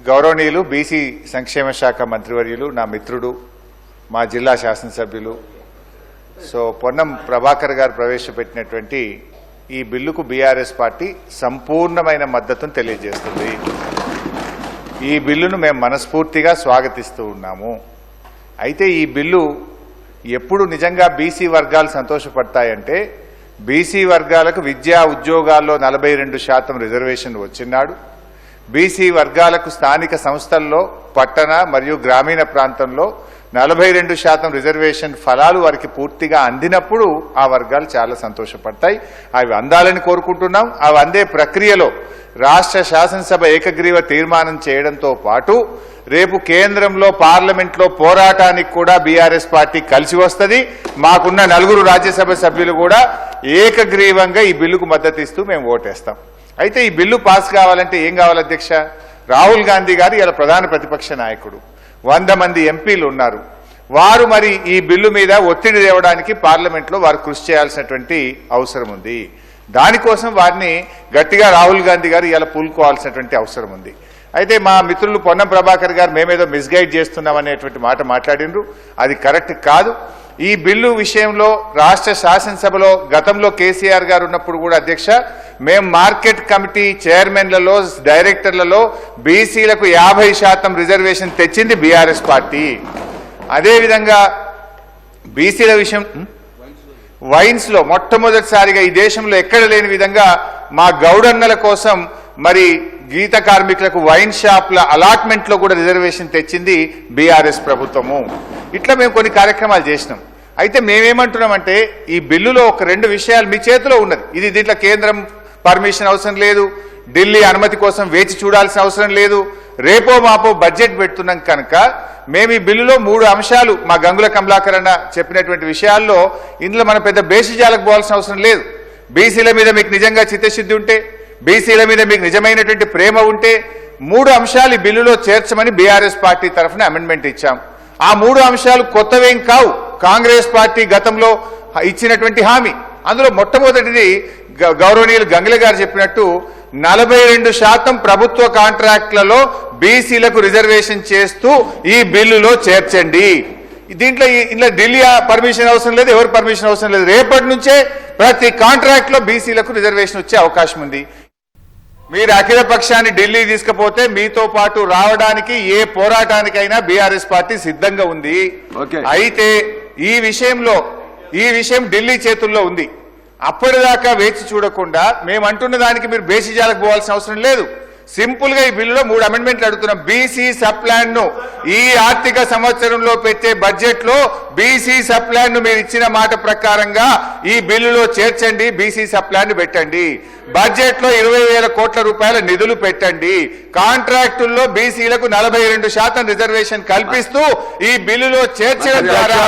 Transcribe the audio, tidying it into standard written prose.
గౌరవనీయులు బీసీ సంక్షేమ శాఖ మంత్రివర్యులు, నా మిత్రుడు, మా జిల్లా శాసనసభ్యులు పొన్నం ప్రభాకర్ గారు ప్రవేశపెట్టినటువంటి ఈ బిల్లుకు బీఆర్ఎస్ పార్టీ సంపూర్ణమైన మద్దతును తెలియజేస్తుంది. ఈ బిల్లును మేము మనస్ఫూర్తిగా స్వాగతిస్తూ ఉన్నాము. అయితే ఈ బిల్లు ఎప్పుడు నిజంగా బీసీ వర్గాలు సంతోషపడతాయంటే, బీసీ వర్గాలకు విద్యా ఉద్యోగాల్లో 42% రిజర్వేషన్ వచ్చినాడు. బీసీ వర్గాలకు స్థానిక సంస్థల్లో పట్టణ మరియు గ్రామీణ ప్రాంతంలో 42% రిజర్వేషన్ ఫలాలు వారికి పూర్తిగా అందినప్పుడు ఆ వర్గాలు చాలా సంతోషపడతాయి. అవి అందాలని కోరుకుంటున్నాం. అవి అందే ప్రక్రియలో రాష్ట్ర శాసనసభ ఏకగ్రీవ తీర్మానం చేయడంతో పాటు రేపు కేంద్రంలో పార్లమెంట్లో పోరాటానికి కూడా బీఆర్ఎస్ పార్టీ కలిసి వస్తుంది. మాకున్న 4 రాజ్యసభ సభ్యులు కూడా ఏకగ్రీవంగా ఈ బిల్లుకు మద్దతు ఇస్తూ మేము ఓటేస్తాం. అయితే ఈ బిల్లు పాస్ కావాలంటే ఏం కావాలి అధ్యక్ష? రాహుల్ గాంధీ గారు ఇలా ప్రధాన ప్రతిపక్ష నాయకుడు, 100 మంది ఎంపీలు ఉన్నారు. వారు మరి ఈ బిల్లు మీద ఒత్తిడి తేవడానికి పార్లమెంట్లో వారు కృషి చేయాల్సినటువంటి అవసరం ఉంది. దానికోసం వారిని గట్టిగా రాహుల్ గాంధీ గారు ఇలా పూనుకోవాల్సినటువంటి అవసరం ఉంది. అయితే మా మిత్రులు పొన్నం ప్రభాకర్ గారు మేమేదో మిస్గైడ్ చేస్తున్నామనేటువంటి మాట మాట్లాడినరు. అది కరెక్ట్ కాదు. ఈ బిల్లు విషయంలో రాష్ట్ర శాసనసభలో గతంలో కేసీఆర్ గారు ఉన్నప్పుడు కూడా అధ్యక్ష, మేము మార్కెట్ కమిటీ చైర్మన్లలో, డైరెక్టర్లలో బీసీలకు 50% రిజర్వేషన్ తెచ్చింది బీఆర్ఎస్ పార్టీ. అదేవిధంగా బీసీల విషయం వైన్స్ లో మొట్టమొదటిసారిగా ఈ దేశంలో ఎక్కడ లేని విధంగా మా గౌడన్నల కోసం మరి గీత కార్మికులకు వైన్ షాప్ల అలాట్మెంట్ లో కూడా రిజర్వేషన్ తెచ్చింది బీఆర్ఎస్ ప్రభుత్వము. ఇట్లా మేము కొన్ని కార్యక్రమాలు చేసినాం. అయితే మేమేమంటున్నామంటే, ఈ బిల్లులో ఒక 2 విషయాలు మీ చేతిలో ఉన్నది. ఇది దీంట్లో కేంద్రం పర్మిషన్ అవసరం లేదు, ఢిల్లీ అనుమతి కోసం వేచి చూడాల్సిన అవసరం లేదు. రేపో మాపో బడ్జెట్ పెడుతున్నాం కనుక మేము ఈ బిల్లులో 3 అంశాలు మా గంగుల కమలాకర్ అన్న చెప్పినటువంటి విషయాల్లో ఇందులో మన పెద్ద బేసిజాలకు పోవాల్సిన అవసరం లేదు. బీసీల మీద మీకు నిజంగా చిత్తశుద్ధి ఉంటే, బీసీల మీద మీకు నిజమైనటువంటి ప్రేమ ఉంటే 3 అంశాలు ఈ బిల్లులో చేర్చమని బీఆర్ఎస్ పార్టీ తరఫున అమెండ్మెంట్ ఇచ్చాం. ఆ 3 అంశాలు కొత్తవేం కావు, కాంగ్రెస్ పార్టీ గతంలో ఇచ్చినటువంటి హామీ. అందులో మొట్టమొదటిది గౌరవనీయులు గంగుల గారు చెప్పినట్టు 42% ప్రభుత్వ కాంట్రాక్టులలో బీసీలకు రిజర్వేషన్ చేస్తూ ఈ బిల్లులో చేర్చండి. దీంట్లో ఢిల్లీ పర్మిషన్ అవసరం లేదు, ఎవరు పర్మిషన్ అవసరం లేదు. రేపటి నుంచే ప్రతి కాంట్రాక్ట్ లో బీసీలకు రిజర్వేషన్ వచ్చే అవకాశం ఉంది. మీరు అఖిల పక్షాన్ని ఢిల్లీ తీసుకుపోతే మీతో పాటు రావడానికి ఏ పోరాటానికైనా బీఆర్ఎస్ పార్టీ సిద్ధంగా ఉంది. అయితే ఈ విషయం ఢిల్లీ చేతుల్లో ఉంది. అప్పటిదాకా వేచి చూడకుండా మేము అంటున్న దానికి మీరు బేసిజాలకు పోవాల్సిన అవసరం లేదు. సింపుల్ గా ఈ బిల్లులో 3 అమెండ్మెంట్లు అడుగుతున్నాం. బీసీ సబ్ ప్లాన్ ను ఈ ఆర్థిక సంవత్సరంలో పెట్టే బడ్జెట్ లో బీసీ సబ్ ప్లాన్ ను మీరు ఇచ్చిన మాట ప్రకారంగా ఈ బిల్లులో చేర్చండి. బీసీ సబ్ ప్లాన్ ను పెట్టండి. బడ్జెట్ లో 20,000 కోట్ల రూపాయల నిధులు పెట్టండి. కాంట్రాక్టుల్లో బీసీలకు 42% రిజర్వేషన్ కల్పిస్తూ ఈ బిల్లులో చేర్చడం ద్వారా